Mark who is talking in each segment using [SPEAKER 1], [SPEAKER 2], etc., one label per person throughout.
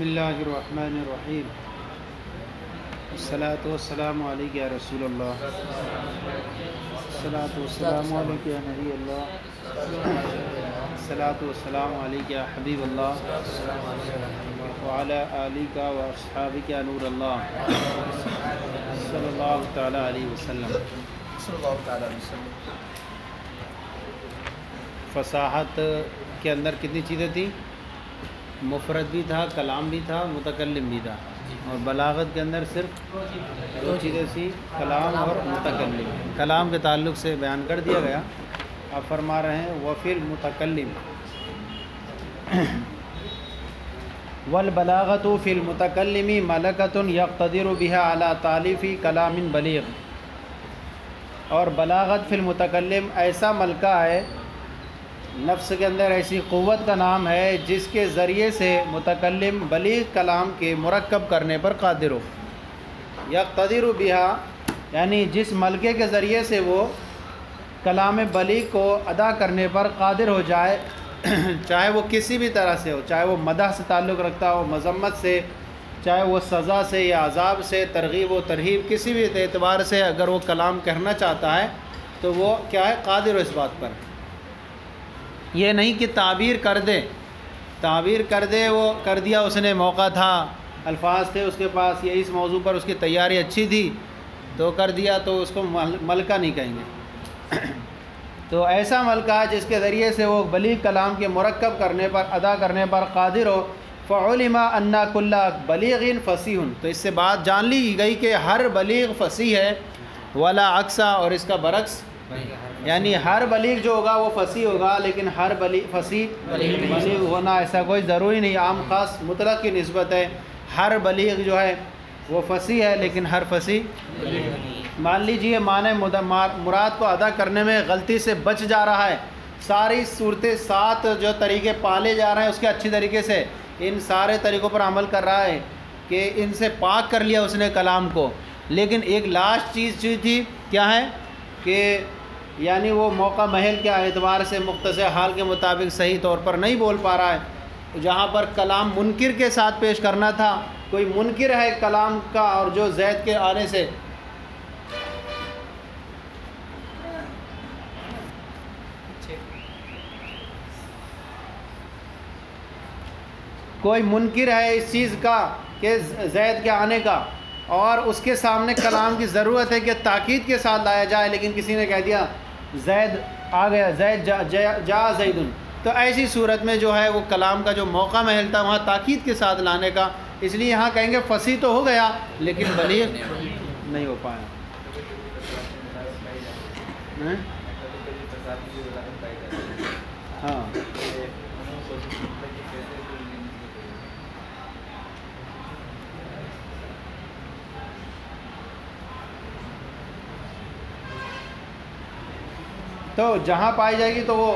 [SPEAKER 1] بسم اللہ الرحمن الرحیم الصلاۃ والسلام علیک یا رسول اللہ الصلاۃ والسلام علیک یا نبی اللہ الصلاۃ والسلام علیک یا حبیب اللہ وعلی آلک و اصحابک یا نور اللہ صلی اللہ تعالی علیہ وسلم۔ فصاحت کے اندر کتنی چیزیں تھیں؟ مفرد بھی تھا، کلام بھی تھا، متکلم بھی تھا، اور بلاغت کے اندر صرف دو چیزیں تھیں، کلام اور متکلم۔ کلام کے تعلق سے بیان کر دیا گیا، آپ فرما رہے ہیں وفی المتکلم والبلاغت فی المتکلم ملکۃ یقتدر بها علی تالیف کلام بلیغ، اور بلاغت فی المتکلم ایسا ملکہ ہے، نفس کے اندر ایسی قوت کا نام ہے جس کے ذریعے سے متکلم بلیغ کلام کے مرکب کرنے پر قادر ہو۔ یقتدر بها یعنی جس ملکے کے ذریعے سے وہ کلام بلیغ کو ادا کرنے پر قادر ہو جائے، چاہے وہ کسی بھی طرح سے ہو، چاہے وہ مدح سے تعلق رکھتا ہو، مذمت سے، چاہے وہ سزا سے یا عذاب سے، ترغیب و ترہیب، کسی بھی اعتبار سے اگر وہ کلام کہنا چاہتا ہے تو وہ کیا ہے، قادر ہو اس بات پر۔ یہ نہیں کہ تعبیر کر دے، وہ کر دیا اس نے، موقع تھا، الفاظ تھے اس کے پاس، یہ اس موضوع پر اس کی تیاری اچھی تھی تو کر دیا، تو اس کو ملکہ نہیں کہیں گے۔ تو ایسا ملکہ جس کے ذریعے سے وہ بلیغ کلام کے مرکب کرنے پر، ادا کرنے پر قادر ہو۔ فعلم ان کل بلیغ فصیح، تو اس سے بات جان لی گئی کہ ہر بلیغ فصیح ہے، ولا عکسا، اور اس کا برعکس، یعنی ہر بلیغ جو ہوگا وہ فصیح ہوگا، لیکن ہر فصیح بلیغ ہونا ایسا کوئی ضروری نہیں، عام خاص مطلق کی نسبت ہے۔ ہر بلیغ جو ہے وہ فصیح ہے، لیکن ہر فصیح مان لیجئے معنی مراد کو ادا کرنے میں غلطی سے بچ جا رہا ہے، ساری صورتیں، 7 جو طریقے پالے جا رہے ہیں اس کے اچھی طریقے سے، ان سارے طریقوں پر عمل کر رہا ہے کہ ان سے پاک کر لیا اس نے کلام کو، لیکن ایک لاسٹ چیز تھی، کیا ہے کہ یعنی وہ موقع محل کے اعتبار سے مختصر حال کے مطابق صحیح طور پر نہیں بول پا رہا ہے، جہاں پر کلام منکر کے ساتھ پیش کرنا تھا، کوئی منکر ہے کلام کا، اور جو زید کے آنے سے کوئی منکر ہے اس چیز کا کہ زید کے آنے کا، اور اس کے سامنے کلام کی ضرورت ہے کہ تاکید کے ساتھ لایا جائے، لیکن کسی نے کہہ دیا زید آ گیا، زید جا زیدن، تو ایسی صورت میں جو ہے وہ کلام کا جو موقع محل تھا وہاں تاکید کے ساتھ لانے کا، اس لیے یہاں کہیں گے فصیح تو ہو گیا لیکن بلیغ نہیں ہو پایا۔ ہاں تو جہاں پائی جائے گی تو وہ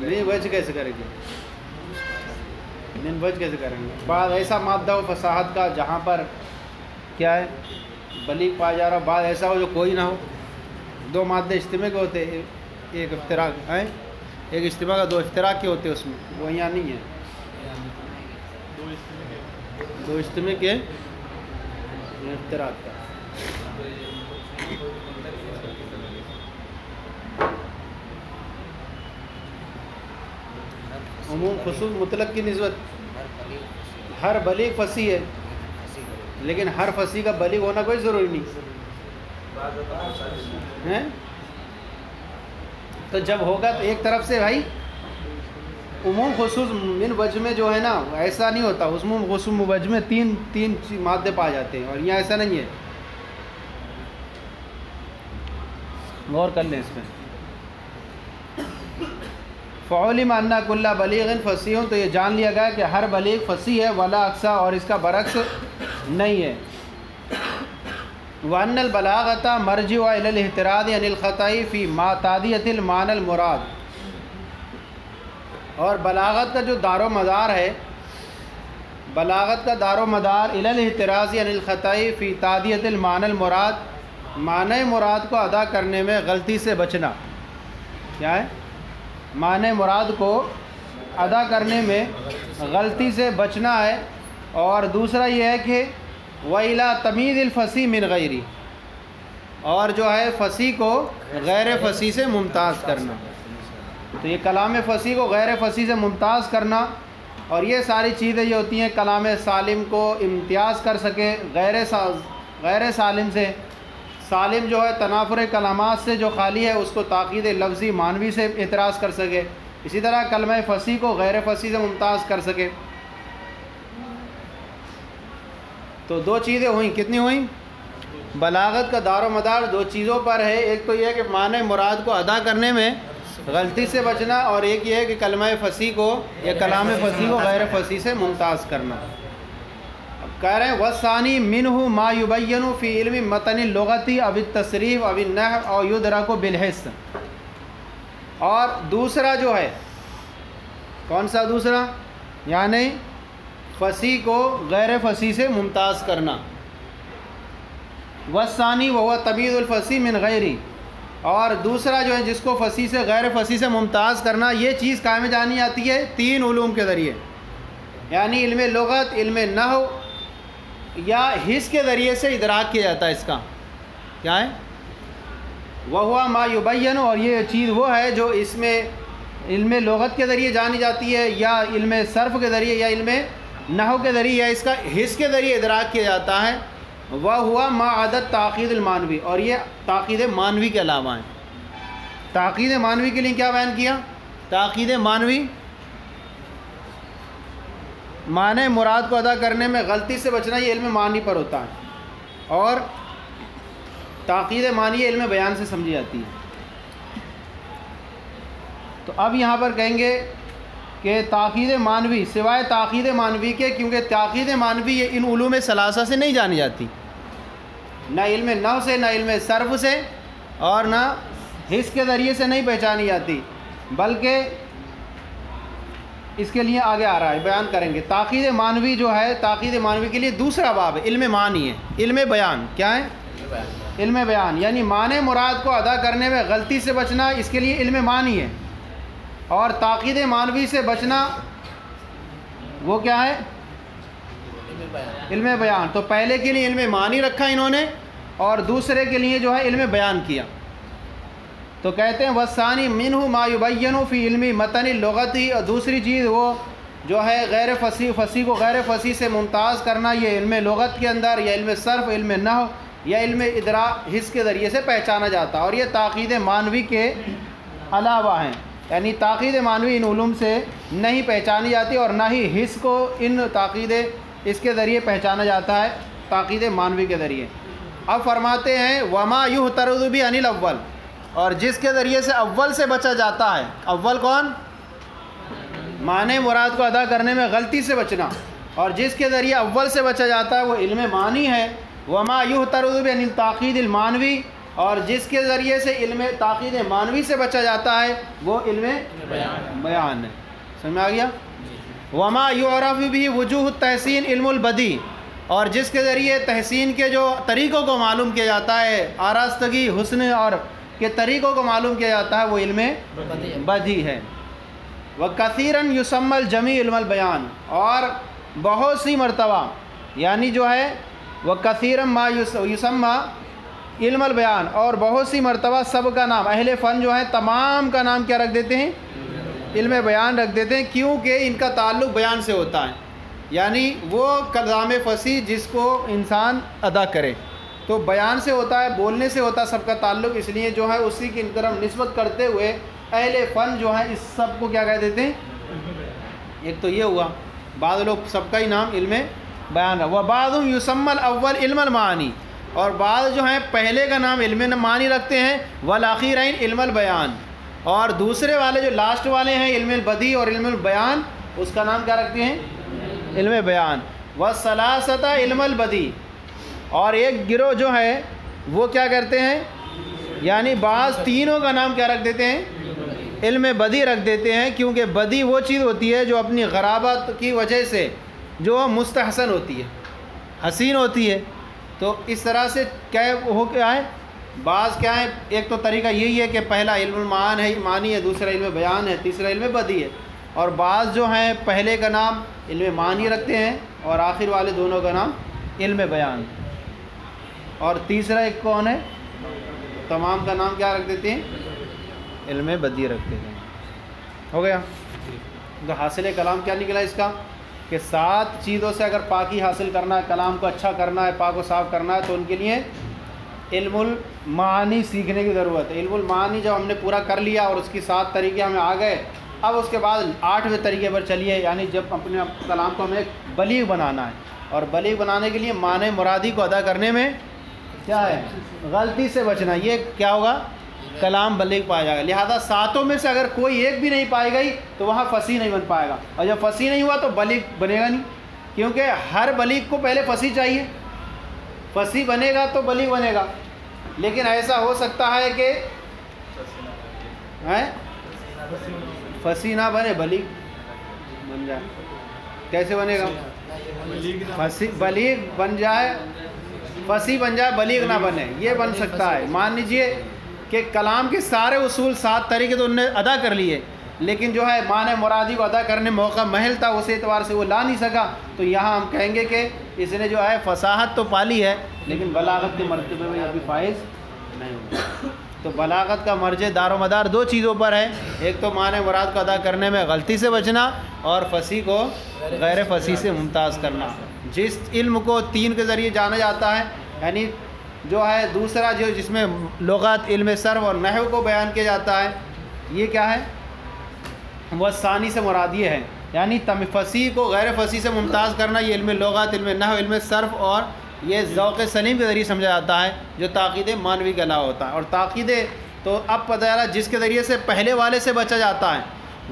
[SPEAKER 1] نہیں وجہ کیسے کرے گی، من وجہ کیسے کریں گے؟ بعض ایسا مادہ ہو فصاحت کا جہاں پر کیا ہے بلیغ پایا جا رہا، بعض ایسا ہو جو کوئی نہ ہو، 2 مادے اجتماع کے ہوتے، ایک افتراق ہے، ایک اجتماع کا 2 افتراق کے ہوتے، اس میں وہ یہاں نہیں ہے، 2 اجتماع کے افتراق کا۔ عموم خصوص مطلق کی نسبت، ہر بلیغ فصیح ہے، لیکن ہر فصیح کا بلیغ ہونا کوئی ضروری نہیں ہے۔ تو جب ہوگا تو ایک طرف سے بھائی عموم خصوص من وجہ میں جو ہے نا ایسا نہیں ہوتا، عموم خصوص وجہ میں تین مادے پائے جاتے ہیں، اور یہاں ایسا نہیں ہے، غور کر لیں اس میں۔ فعلم ان کل بلیغ فصیح، تو یہ جان لیا گیا کہ ہر بلیغ فصیح ہے، ولا عکسا، اور اس کا برعکس نہیں ہے۔ وان البلاغۃ مرجع الی الاحتراز عن الخطأ فی تعدیۃ المعنی المراد، اور بلاغت کا جو دار و مدار ہے، بلاغت کا دار و مدار الی الاحتراز عن الخطأ فی تعدیۃ المعنی المراد، معنی مراد کو ادا کرنے میں غلطی سے بچنا، کیا ہے؟ معنی مراد کو ادا کرنے میں غلطی سے بچنا ہے، اور دوسرا یہ ہے کہ وَإِلَى تَمِيزِ الْفَصِيحِ مِنْ غَيْرِهِ، اور جو ہے فصیح کو غیر فصیح سے ممتاز کرنا. تو یہ کلام فصیح کو غیر فصیح سے ممتاز کرنا، اور یہ ساری چیزیں یہ ہوتی ہیں کلام سالم کو امتیاز کر سکے غیر سالم سے. سالم جو ہے تنافر کلمات سے جو خالی ہے اس کو تاکید لفظی معنوی سے اعتراض کر سکے، اسی طرح کلمہ فصیح کو غیر فصیح سے ممتاز کر سکے. تو دو چیزیں ہوئیں، کتنی ہوئیں؟ بلاغت کا دار و مدار دو چیزوں پر ہے، ایک تو یہ ہے کہ معنی مراد کو ادا کرنے میں غلطی سے بچنا، اور ایک یہ ہے کہ کلمہ فصیح کو یا کلام فصیح کو غیر فصیح سے ممتاز کرنا. اب کہہ رہے ہیں وَالثَّانِي مِنْهُ مَا يُبَيَّنُ فِي عِلْمِ مَتْنِ اللُّغَةِ أَوِ التَّصْرِيفِ أَوِ النَّحْوِ أَوْ يُدْرَكُ بِالْحِسِّ. اور دوسرا جو ہے، کون سا دوسرا؟ یعنی فصیح کو غیر فصیح سے ممتاز کرنا. وَالثَّانِي وَهُوَ تَمِييزُ الْفَصِيحِ مِنْ غَيْرِهِ، اور دوسرا جو ہے جس کو فصیح سے غیر فصیح سے ممتاز کرنا، یہ چیز قائم جانی جاتی ہے تین علوم کے ذریعے، یعنی علم لغت، علم نحو یا حس کے ذریعے سے ادراک کیا جاتا ہے. اس کا کیا ہے؟ وَهُوَ مَا يُبَيَّنُ، اور یہ چیز وہ ہے جو اس میں علم لغت کے ذریعے جانی جاتی ہے یا علم صرف کے ذریعے یا علم نحو کے ذریعے یا اس کا حس کے ذریعے ادراک کیا جاتا ہے. وَهُوَ مَا عَدَدْ تاقید المانوی، اور یہ تاقید مانوی کے علاوہ ہیں. تاقید مانوی کے لیے کیا بیان کیا؟ تاقید مانوی معنی مراد کو ادا کرنے میں غلطی سے بچنا، یہ علم معنی پر ہوتا ہے، اور تاقید معنی علم بیان سے سمجھی جاتی ہے. تو اب یہاں پر کہیں گے کہ تاقید معنوی سوائے تاقید معنوی کے، کیونکہ تاقید معنوی یہ ان علوم ثلاثہ سے نہیں جانی جاتی، نہ علم نحو سے، نہ علم صرف سے، اور نہ حس کے ذریعے سے نہیں پہچانی جاتی، بلکہ اس کے لیے آگے آ رہا ہے، بیان کریں گے. تاقید معنوی جو ہے، تاقید معنوی کے لیے دوسرا باب ہے، علم معنی ہے، علم بیان. کیا ہے؟ علم بیان، یعنی معنی مراد کو ادا کرنے میں غلطی سے بچنا، اس کے لیے علم معنی ہے. اور تاقید معنوی سے بچنا وہ کیا ہے؟ علم بیان. تو پہلے کے لیے علم معنی رکھا انہوں نے، اور دوسرے کے لیے جو ہے علم بیان کیا. تو کہتے ہیں وَالثَّانِي مِنْهُ مَا يُبَيَّنُ فِي عِلْمِ مَتْنِ اللُّغَةِ، اور دوسری چیز وہ جو ہے غیر فصیح کو غیر فصیح سے ممتاز کرنا، یہ علم لغت کے اندر یا علم صرف، علم نحو یا علم ادراک حس کے ذریعے سے پہچانا جاتا، اور یہ تاقید معنوی کے علاوہ ہیں. یعنی تاقید معنوی ان علوم سے نہیں پہچانی جاتی، اور نہ ہی حس کو ان تاقید اس کے ذریعے پہچانا جاتا ہے، تاقید معنوی کے ذریعے. اب فرماتے ہیں وَمَا يُحْتَرَزُ بِهِ عَنِ الْأَوَّلِ، اور جس کے ذریعے سے اول سے بچا جاتا ہے. اول کون؟ معنی مراد کو ادا کرنے میں غلطی سے بچنا، اور جس کے ذریعے اول سے بچا جاتا ہے وہ علم معنی ہے. وَمَا يُحْتَرَزُ بِهِ عَنِ التَّاقِيدِ المانوی، اور جس کے ذریعے سے علم تاقید معنوی سے بچا جاتا ہے وہ علم بیان ہے. سمجھ میں آ گیا؟ وَمَا يُعْرَفُ بِهِ وُجُوهُ التَّحْسِينِ علم البدیع، اور جس کے ذریعے تحسین کے جو طریقوں کو معلوم کیا جاتا ہے، آراستگی، حسن اور کے طریقوں کو معلوم کیا جاتا ہے، وہ علم بدیع ہے. وَكَثِيرًا يُسَمَّى الْجَمِيعُ علم البیان، اور بہت سی مرتبہ یعنی جو ہے وَكَثِيرًا مَا يُسَمَّى علم البیان، اور بہت سی مرتبہ سب کا نام، اہل فن جو ہے تمام کا نام کیا رکھ دیتے ہیں؟ علم بیان رکھ دیتے ہیں، کیونکہ ان کا تعلق بیان سے ہوتا ہے. یعنی وہ کلام فصیح جس کو انسان ادا کرے تو بیان سے ہوتا ہے، بولنے سے ہوتا ہے سب کا تعلق، اس لیے جو ہے اسی کی طرف نسبت کرتے ہوئے اہل فن جو ہے اس سب کو کیا کہہ دیتے ہیں؟ ایک تو یہ ہوا، بعض لوگ سب کا ہی نام علم بیان ہے. وَبَعْضُهُمْ يُسَمَّى الْأَوَّلِ علم المعانی، اور بعض جو ہیں پہلے کا نام علم معنی رکھتے ہیں. وَالْآخِرَيْنِ علم البیان، اور دوسرے والے جو لاسٹ والے ہیں علم البدیع اور علم البیان، اس کا نام کیا رکھتے ہیں؟ علم بیان. وَالثَّلَاثَةَ علم البدیع، اور ایک گروہ جو ہے وہ کیا کرتے ہیں؟ یعنی بعض تینوں کا نام کیا رکھ دیتے ہیں؟ علم بدیع رکھ دیتے ہیں، کیونکہ بدیع وہ چیز ہوتی ہے جو اپنی غرابت کی وجہ سے جو مستحسن ہوتی ہے، حسین ہوتی ہے. تو اس طرح سے کیا ہے؟ بعض کیا ہے؟ ایک تو طریقہ یہی ہے کہ پہلا علم المعان ہے، معنی ہے، دوسرا علم بیان ہے، تیسرا علم بدیع ہے. اور بعض جو ہیں پہلے کا نام علم معنی رکھتے ہیں اور آخر والے دونوں کا نام علم بیان. اور تیسرا ایک کون ہے؟ تمام کا نام کیا رکھ دیتے ہیں؟ علم بدیع رکھتے ہیں. ہو گیا. تو حاصل کلام کیا نکلا اس کا کہ 7 چیزوں سے اگر پاکی حاصل کرنا ہے، کلام کو اچھا کرنا ہے، پاک و صاف کرنا ہے، تو ان کے لیے علم المعانی سیکھنے کی ضرورت ہے. علم المعانی جب ہم نے پورا کر لیا اور اس کی 7 طریقے ہمیں آ گئے، اب اس کے بعد 8ویں طریقے پر چلیے، یعنی جب اپنے کلام کو ہمیں بلیغ بنانا ہے. اور بلیغ بنانے کے لیے معنی مرادی کو ادا کرنے میں کیا ہے؟ غلطی سے بچنا. یہ کیا ہوگا؟ کلام بلیغ پایا جائے گا. لہذا 7 میں سے اگر کوئی ایک بھی نہیں پائی گئی تو وہاں فصیح نہیں بن پائے گا، اور جب فصیح نہیں ہوا تو بلیغ بنے گا نہیں، کیونکہ ہر بلیغ کو پہلے فصیح چاہیے. فصیح بنے گا تو بلیغ بنے گا. لیکن ایسا ہو سکتا ہے کہ فصیح نہ بنے بلیغ بن جائے. کیسے بنے گا؟ بلیغ بن جائے، فصیح بن جائے، بلیغ نہ بنے. یہ بن سکتا ہے. مان لیجئے کہ کلام کے سارے اصول 7 طریقے تو انہوں نے ادا کر لیے، لیکن جو ہے معنی مرادی کو ادا کرنے موقع محل تھا، اس اعتبار سے وہ لا نہیں سکا. تو یہاں ہم کہیں گے کہ اس نے جو ہے فصاحت تو پالی ہے لیکن بلاغت کے مرتبے میں ابھی فائز نہیں ہوا. تو بلاغت کا مرجع دار و مدار 2 چیزوں پر ہے. ایک تو معنی مراد کو ادا کرنے میں غلطی سے بچنا، اور فصیح کو غیر فصیح سے ممتاز کرنا. جس علم کو 3 کے ذریعے جانا جاتا ہے، یعنی جو ہے دوسرا جو جس میں لغت، علم صرف اور نحو کو بیان کیا جاتا ہے، یہ کیا ہے؟ وہ ثانی سے مراد یہ ہے، یعنی فصیح کو غیر فصیح سے ممتاز کرنا. یہ علم لغت، علم نحو، علم صرف اور یہ ذوق سلیم کے ذریعے سمجھا جاتا ہے، جو تاقید مانوی کا علاوہ ہوتا ہے. اور تاقید تو اب پتہ چلا جس کے ذریعے سے پہلے والے سے بچا جاتا ہے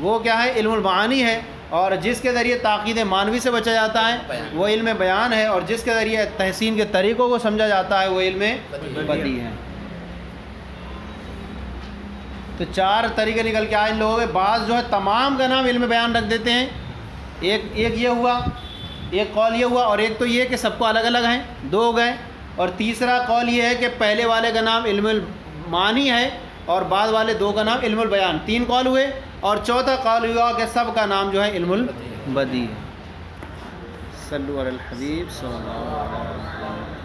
[SPEAKER 1] وہ کیا ہے؟ علم المعانی ہے. اور جس کے ذریعے تاقید مانوی سے بچا جاتا ہے وہ علم بیان ہے. اور جس کے ذریعے تحسین کے طریقوں کو سمجھا جاتا ہے وہ علم بدیع ہے. تو 4 طریقے نکل کے آئے ان لوگوں کے. بعض جو ہے تمام کا نام علم بیان رکھ دیتے ہیں. ایک یہ ہوا، ایک قول یہ ہوا، اور ایک تو یہ کہ سب کو الگ الگ ہیں، 2 ہو گئے. اور تیسرا قول یہ ہے کہ پہلے والے کا نام علم المعانی ہے اور بعد والے 2 کا نام علم البیان. 3 قول ہوئے. اور چوتھا قول ہوا کہ سب کا نام جو ہے علم البدیع ہے. صلو علی الحبیب صلی اللہ علیہ وسلم.